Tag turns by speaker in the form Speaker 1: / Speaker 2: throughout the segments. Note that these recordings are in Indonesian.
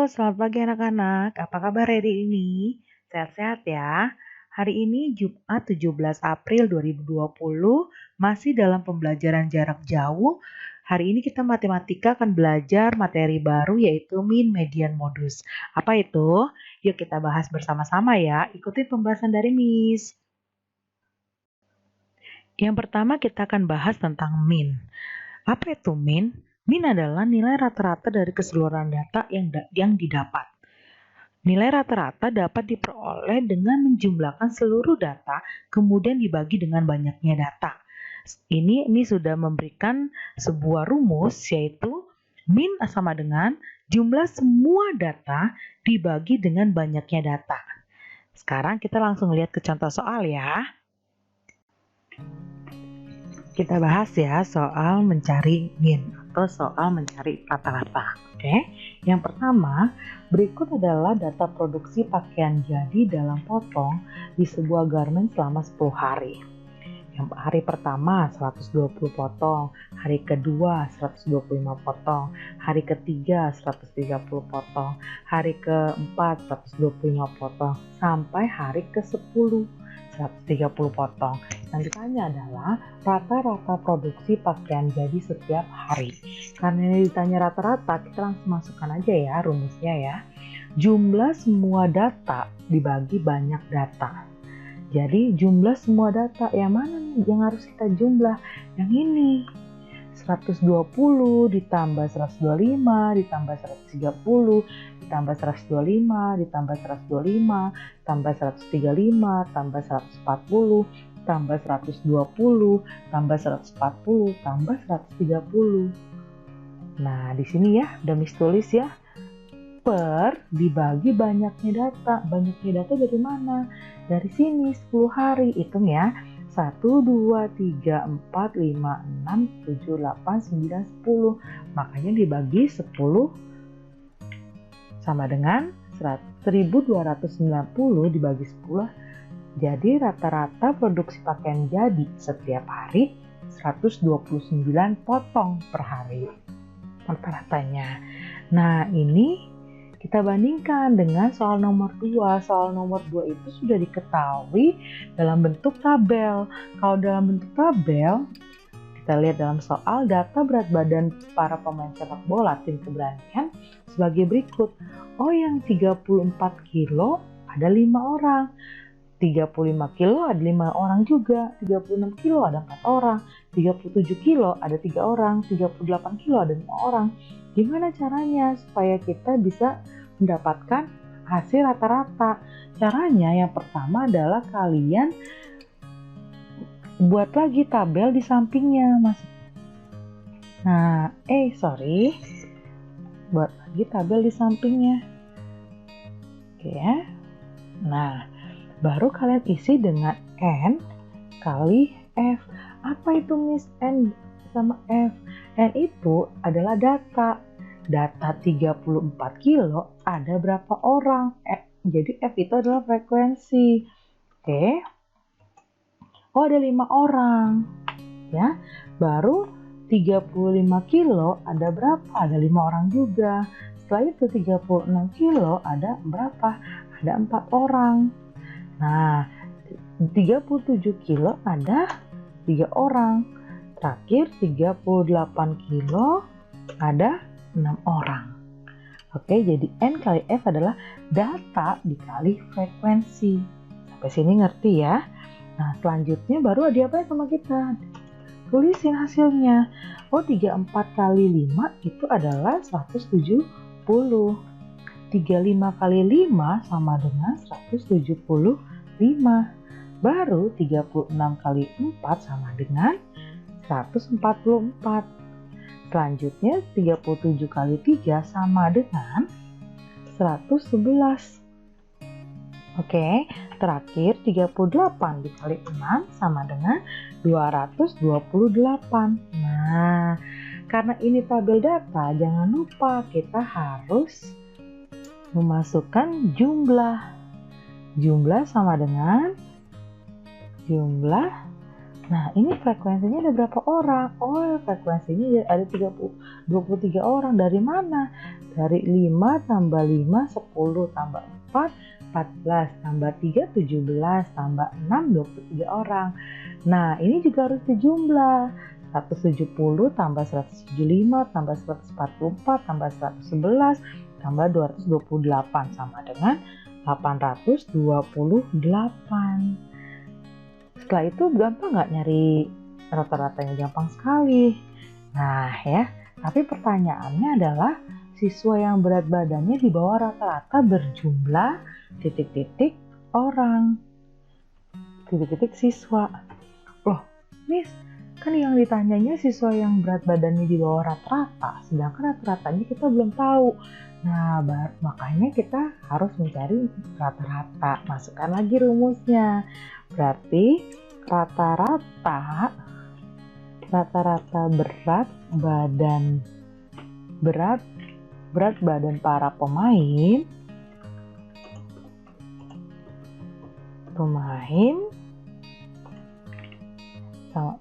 Speaker 1: Selamat pagi anak-anak. Apa kabar hari ini? Sehat-sehat ya? Hari ini Jumat 17 April 2020 masih dalam pembelajaran jarak jauh. Hari ini kita matematika akan belajar materi baru yaitu mean median modus. Apa itu? Yuk kita bahas bersama-sama ya. Ikuti pembahasan dari Miss. Yang pertama kita akan bahas tentang mean. Apa itu mean? Mean adalah nilai rata-rata dari keseluruhan data yang didapat. Nilai rata-rata dapat diperoleh dengan menjumlahkan seluruh data, kemudian dibagi dengan banyaknya data. Ini sudah memberikan sebuah rumus, yaitu mean sama dengan jumlah semua data dibagi dengan banyaknya data. Sekarang kita langsung lihat ke contoh soal ya. Kita bahas ya soal mencari mean atau soal mencari rata-rata. Oke. Yang pertama, berikut adalah data produksi pakaian jadi dalam potong di sebuah garment selama 10 hari. Yang hari pertama 120 potong, hari kedua 125 potong, hari ketiga 130 potong, hari keempat 125 potong, sampai hari ke-10 130 potong. Yang ditanya adalah rata-rata produksi pakaian jadi setiap hari. Karena ini ditanya rata-rata, kita langsung masukkan aja ya rumusnya ya. Jumlah semua data dibagi banyak data. Jadi jumlah semua data yang mana nih yang harus kita jumlah? Yang ini. 120 ditambah 125 ditambah 130 ditambah 125 ditambah 125 tambah 135 tambah 140 tambah 120 tambah 140 tambah 130. Nah, di sini ya udah Miss tulis ya. Per dibagi banyaknya data. Banyaknya data dari mana? Dari sini 10 hari. Hitung ya. 1, 2, 3, 4, 5, 6, 7, 8, 9, 10. Makanya dibagi 10 sama dengan 1290 dibagi 10. Jadi rata-rata produksi pakaian jadi setiap hari 129 potong per hari. Rata-ratanya. Nah, ini kita bandingkan dengan soal nomor 2. Soal nomor 2 itu sudah diketahui dalam bentuk tabel. Kalau dalam bentuk tabel, kita lihat dalam soal data berat badan para pemain sepak bola tim keberanian sebagai berikut. Oh, yang 34 kilo ada 5 orang. 35 kilo ada 5 orang juga. 36 kilo ada 4 orang. 37 kilo ada 3 orang. 38 kilo ada 5 orang. Gimana caranya supaya kita bisa mendapatkan hasil rata-rata? Caranya yang pertama adalah kalian buat lagi tabel di sampingnya, Mas. Nah, buat lagi tabel di sampingnya. Oke ya. Nah, baru kalian isi dengan N kali F. Apa itu Miss N sama F? N itu adalah data. Data 34 kilo ada berapa orang? Jadi F itu adalah frekuensi. Oke. Oh, ada 5 orang. Ya. Baru 35 kilo ada berapa? Ada 5 orang juga. Setelah itu 36 kilo ada berapa? Ada 4 orang. Nah, 37 kilo ada 3 orang. Terakhir 38 kilo ada 6 orang. Oke, jadi N kali F adalah data dikali frekuensi. Sampai sini ngerti ya? Nah, selanjutnya baru diapain sama kita? Tulisin hasilnya. Oh, 34 kali 5 itu adalah 170. 35 kali 5 sama dengan 175. Baru 36 kali 4 sama dengan 144. Selanjutnya 37 kali 3 sama dengan 111. Oke, terakhir 38 dikali 6 sama dengan 228. Nah, karena ini tabel data, jangan lupa kita harus memasukkan jumlah. Jumlah sama dengan jumlah Nah, ini frekuensinya ada berapa orang? Oh, frekuensinya ada 23 orang. Dari mana? Dari 5 tambah 5, 10 tambah 4, 14 tambah 3, 17 tambah 6, 23 orang. Nah, ini juga harus dijumlah. 170 tambah 175 tambah 144 tambah 111 tambah 228 sama dengan 828. Setelah itu gampang nggak nyari rata-ratanya? Gampang sekali. Nah ya, tapi pertanyaannya adalah siswa yang berat badannya di bawah rata-rata berjumlah titik-titik orang, titik-titik siswa. Loh, Miss, kan yang ditanyanya siswa yang berat badannya di bawah rata-rata, sedangkan rata-ratanya kita belum tahu. Nah, makanya kita harus mencari rata-rata. Masukkan lagi rumusnya. Berarti rata-rata berat badan para pemain sama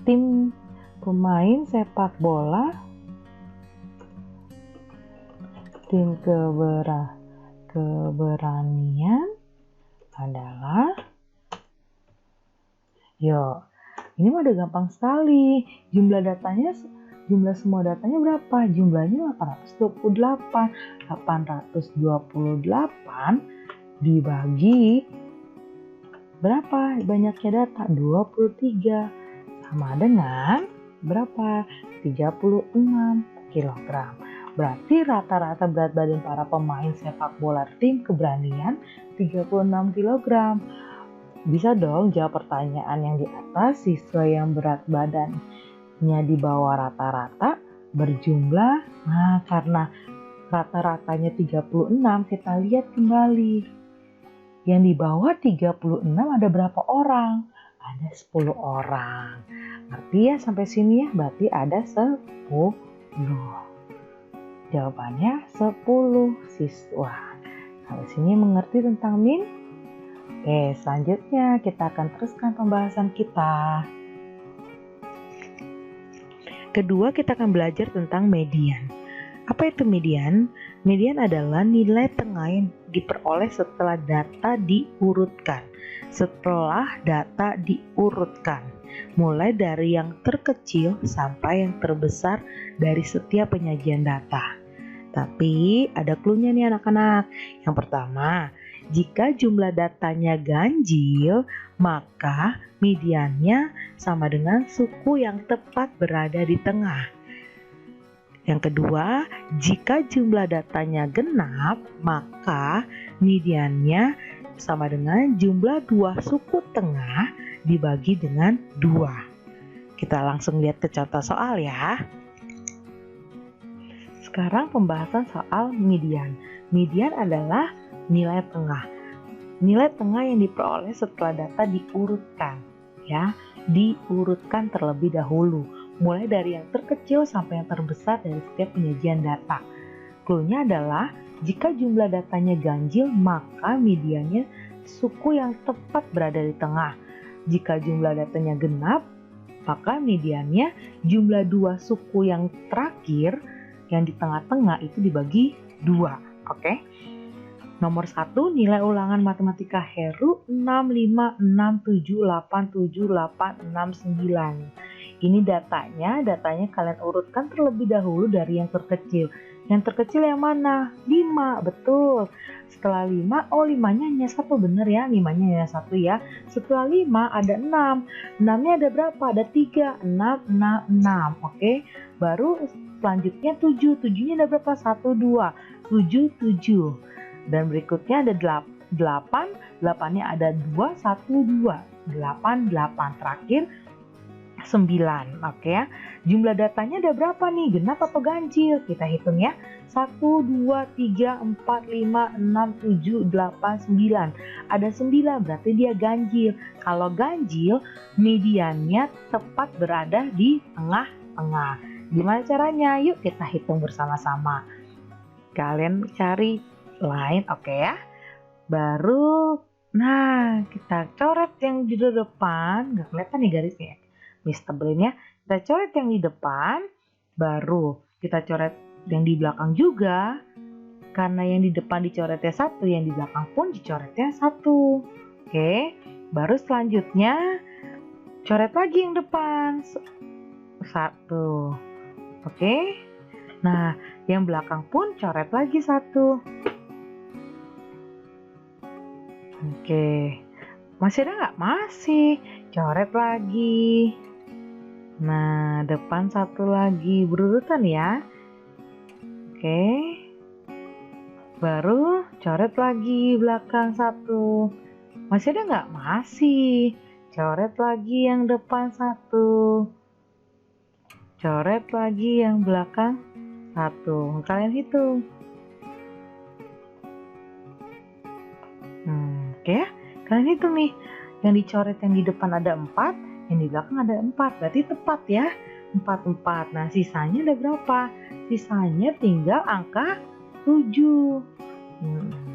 Speaker 1: tim pemain sepak bola, tim keberanian adalah, ini mah udah gampang sekali. Jumlah semua datanya berapa? Jumlahnya 828. 828 dibagi berapa banyaknya data? 23. Sama dengan berapa? 36 kg. Berarti rata-rata berat badan para pemain sepak bola tim keberanian 36 kg. Bisa dong jawab pertanyaan yang di atas. Siswa yang berat badannya di bawah rata-rata berjumlah. Nah, karena rata-ratanya 36, kita lihat kembali. Yang di bawah 36 ada berapa orang? Ada 10 orang. Ngerti ya sampai sini ya? Berarti ada 10. Jawabannya 10 siswa. Sampai sini mengerti tentang min? Oke, selanjutnya kita akan teruskan pembahasan kita. Kedua, kita akan belajar tentang median. Apa itu median? Median adalah nilai tengah yang diperoleh setelah data diurutkan. Mulai dari yang terkecil sampai yang terbesar dari setiap penyajian data. Tapi ada cluenya nih anak-anak. Yang pertama, jika jumlah datanya ganjil, maka mediannya sama dengan suku yang tepat berada di tengah. Yang kedua, jika jumlah datanya genap, maka mediannya sama dengan jumlah dua suku tengah dibagi dengan 2. Kita langsung lihat ke contoh soal ya. Sekarang pembahasan soal median. Median adalah nilai tengah. Nilai tengah yang diperoleh setelah data diurutkan, ya, diurutkan terlebih dahulu, mulai dari yang terkecil sampai yang terbesar dari setiap penyajian data. Cluenya adalah jika jumlah datanya ganjil, maka mediannya suku yang tepat berada di tengah. Jika jumlah datanya genap, maka mediannya jumlah dua suku yang terakhir yang di tengah-tengah itu dibagi 2. Oke? Nomor 1, nilai ulangan matematika Heru 656787869. Ini datanya kalian urutkan terlebih dahulu dari yang terkecil. Yang terkecil yang mana? 5, betul. Setelah 5, 5-nya hanya 1, bener ya, 5-nya hanya 1 ya. Setelah 5 ada 6, 6-nya ada berapa? Ada 3, 6, 6, 6, oke. Baru selanjutnya 7, 7-nya ada berapa? 1, 2, 7, 7. Dan berikutnya ada 8, 8-nya ada 2, 1, 2, 8, 8. Terakhir 9, oke ya. Jumlah datanya ada berapa nih? Genap atau ganjil? Kita hitung ya. 1, 2, 3, 4, 5, 6, 7, 8, 9. Ada 9, berarti dia ganjil. Kalau ganjil, mediannya tepat berada di tengah-tengah. Gimana caranya? Yuk kita hitung bersama-sama. Kalian cari line, oke ya. Baru, nah kita coret yang di depan. Nggak kelihatan nih garisnya. Miss tebelinnya, kita coret yang di depan, baru kita coret yang di belakang juga. Karena yang di depan dicoretnya 1, yang di belakang pun dicoretnya 1. Oke, baru selanjutnya coret lagi yang depan 1. Oke, nah yang belakang pun coret lagi 1. Oke, masih ada nggak? Masih, coret lagi. Nah, depan 1 lagi, berurutan ya. Oke, baru coret lagi belakang 1. Masih ada nggak? Masih, coret lagi yang depan 1. Coret lagi yang belakang 1. Kalian hitung. Oke ya, kalian hitung nih. Yang dicoret yang di depan ada 4, yang di belakang ada 4. Berarti tepat ya. 4. Nah, sisanya ada berapa? Sisanya tinggal angka 7.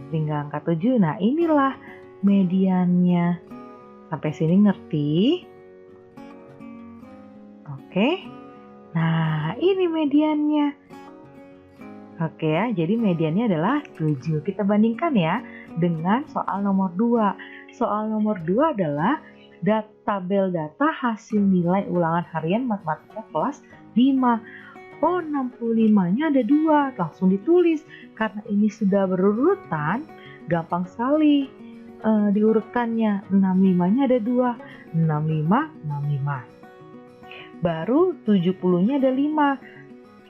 Speaker 1: Tinggal angka 7. Nah, inilah mediannya. Sampai sini ngerti? Oke. Nah, ini mediannya. Oke ya, jadi mediannya adalah 7. Kita bandingkan ya dengan soal nomor 2. Soal nomor 2 adalah tabel data hasil nilai ulangan harian matematika kelas 5. Oh, 65-nya ada 2. Langsung ditulis. Karena ini sudah berurutan, gampang sekali diurutkannya. 65-nya ada 2. 65, 65. Baru 70-nya ada 5.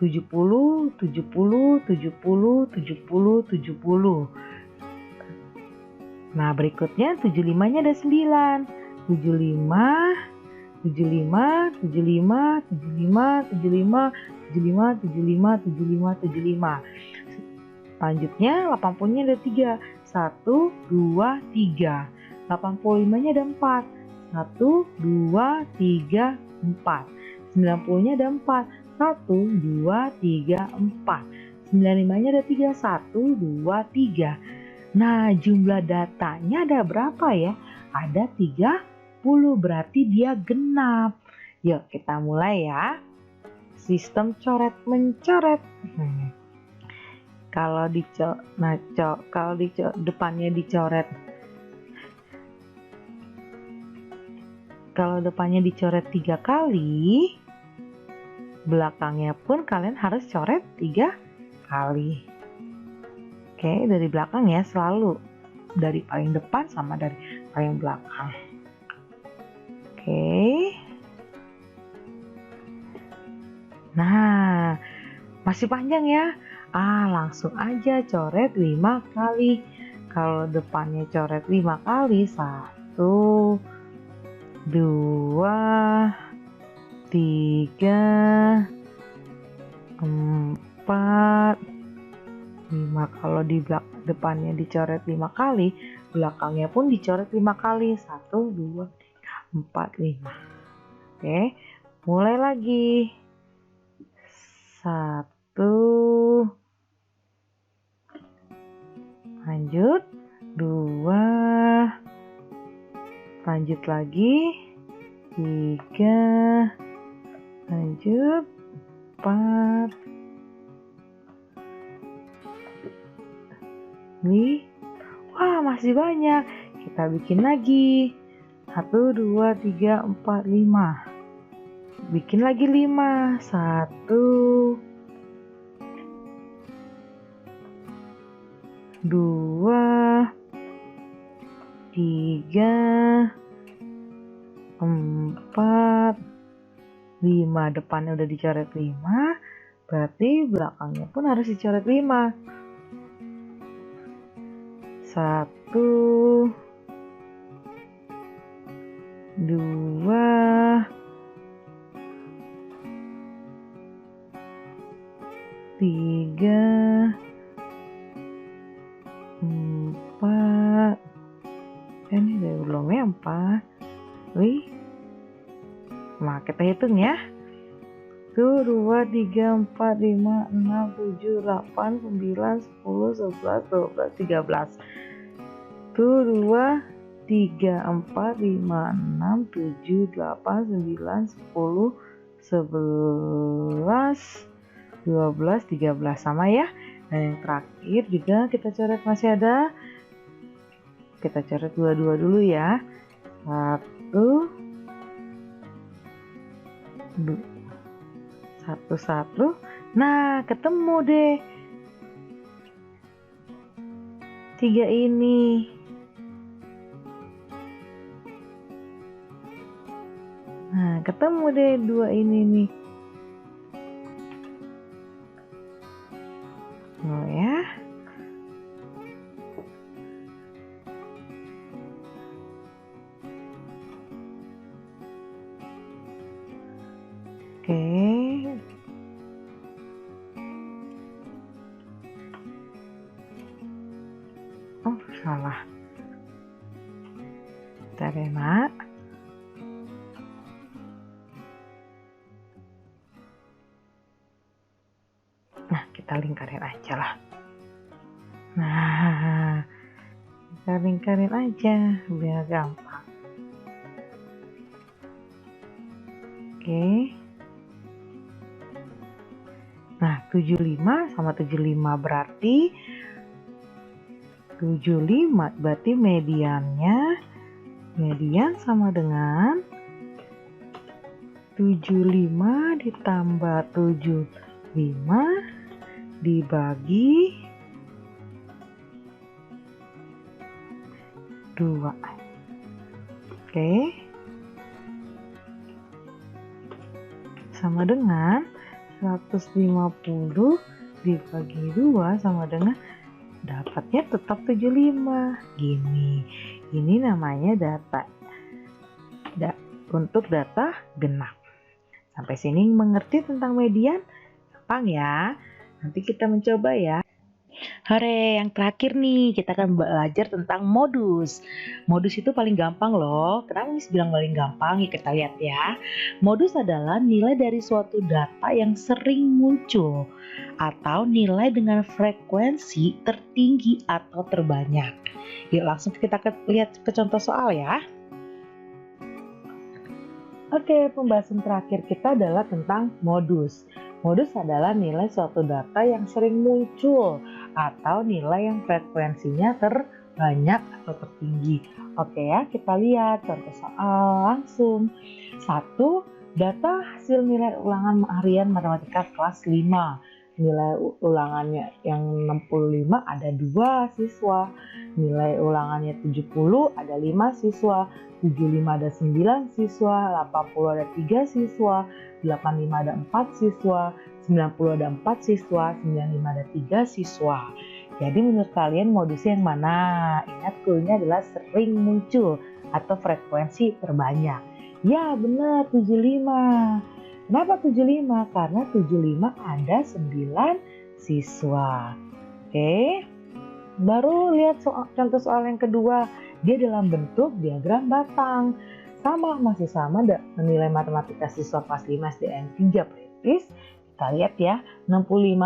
Speaker 1: 70, 70, 70, 70, 70. Nah, berikutnya 75-nya ada 9. 75, 75, 75, 75, 75, 75, 75, 75, 75. Selanjutnya 80-nya ada 3. 1, 2, 3. 85-nya ada 4. 1, 2, 3, 4. 90-nya ada 4. 1, 2, 3, 4. 95-nya ada 3. 1, 2, 3. Nah, jumlah datanya ada berapa ya? Ada 30, berarti dia genap. Yuk, kita mulai ya. Sistem coret-mencoret. Kalau depannya dicoret. Kalau depannya dicoret 3 kali, belakangnya pun kalian harus coret 3 kali. Oke, dari belakang ya, selalu dari paling depan sama dari paling belakang. Oke. Nah, masih panjang ya. Langsung aja coret 5 kali. Kalau depannya coret 5 kali, 1, 2, 3, 4, 5. Kalau di depannya dicoret 5 kali, belakangnya pun dicoret 5 kali. 1, 2, 3, 4, 5. Oke, mulai lagi. 1, lanjut 2, lanjut lagi 3, lanjut 4, nih, wah masih banyak. Kita bikin lagi 1, 2, 3, 4, 5. Bikin lagi 5. 1, 2, 3, 4, 5. Depannya udah dicoret 5, berarti belakangnya pun harus dicoret 5. 1, 2, 3, 4. Ini udah belum ya 4. Wih. Nah, kita hitung ya. 1, 2, 3, 4, 5, 6, 7, 8, 9, 10, 11, 12, 13. 1, 2, 3, 4, 5, 6, 7, 8, 9, 10, 11, 12, 13 sama ya. Dan yang terakhir juga kita coret, masih ada. Kita coret dua-dua dulu ya. 1, 1. Nah, ketemu deh 3 ini. Nah, ketemu deh 2 ini nih. Oh ya. Oke. Oh, salah. Bentar ya, Nak. Nah, kita lingkarin aja lah. Nah, kita lingkarin aja biar gampang. Oke. Nah, 75 sama 75 berarti 75 berarti median sama dengan 75 ditambah 75 dibagi 2. Oke. Sama dengan 150 dibagi 2 sama dengan, dapatnya tetap 75. Gini. Ini namanya data untuk data genap. Sampai sini mengerti tentang median? Gampang ya. Nanti kita mencoba ya. Hore, yang terakhir nih kita akan belajar tentang modus. Modus itu paling gampang loh. Kenapa Miss bilang paling gampang? Ya kita lihat ya. Modus adalah nilai dari suatu data yang sering muncul atau nilai dengan frekuensi tertinggi atau terbanyak. Yuk langsung kita lihat ke contoh soal ya. Oke, pembahasan terakhir kita adalah tentang modus. Modus adalah nilai suatu data yang sering muncul atau nilai yang frekuensinya terbanyak atau tertinggi. Oke ya, kita lihat contoh soal langsung. 1. Data hasil nilai ulangan harian matematika kelas 5. Nilai ulangannya yang 65 ada 2 siswa. Nilai ulangannya 70 ada 5 siswa. 75 ada 9 siswa, 80 ada 3 siswa, 85 ada 4 siswa, 90 ada 4 siswa, 95 ada 3 siswa. Jadi menurut kalian modusnya yang mana? Ingat cluenya adalah sering muncul atau frekuensi terbanyak. Ya benar, 75. Kenapa 75? Karena 75 ada 9 siswa. Oke. Baru lihat contoh soal yang kedua. Dia dalam bentuk diagram batang. Masih sama nilai matematika siswa kelas 5 SDN 3 praktis. Kita lihat ya, 65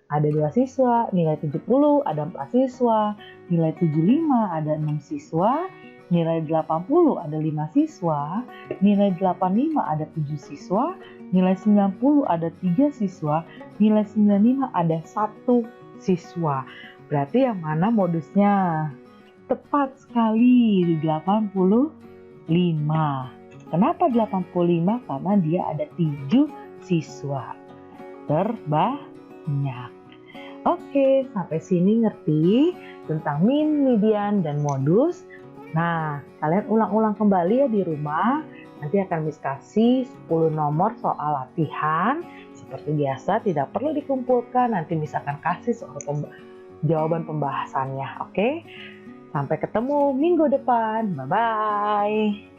Speaker 1: ada 2 siswa, nilai 70 ada 4 siswa, nilai 75 ada 6 siswa, nilai 80 ada 5 siswa, nilai 85 ada 7 siswa, nilai 90 ada 3 siswa, nilai 95 ada 1 siswa. Berarti yang mana modusnya? Tepat sekali, 85. Kenapa 85? Karena dia ada 7 siswa. Terbanyak. Oke, sampai sini ngerti tentang min, median, dan modus. Nah, kalian ulang-ulang kembali ya di rumah. Nanti akan Miss kasih 10 nomor soal latihan. Seperti biasa, tidak perlu dikumpulkan. Nanti Miss akan kasih soal jawaban pembahasannya. Oke? Sampai ketemu minggu depan. Bye-bye.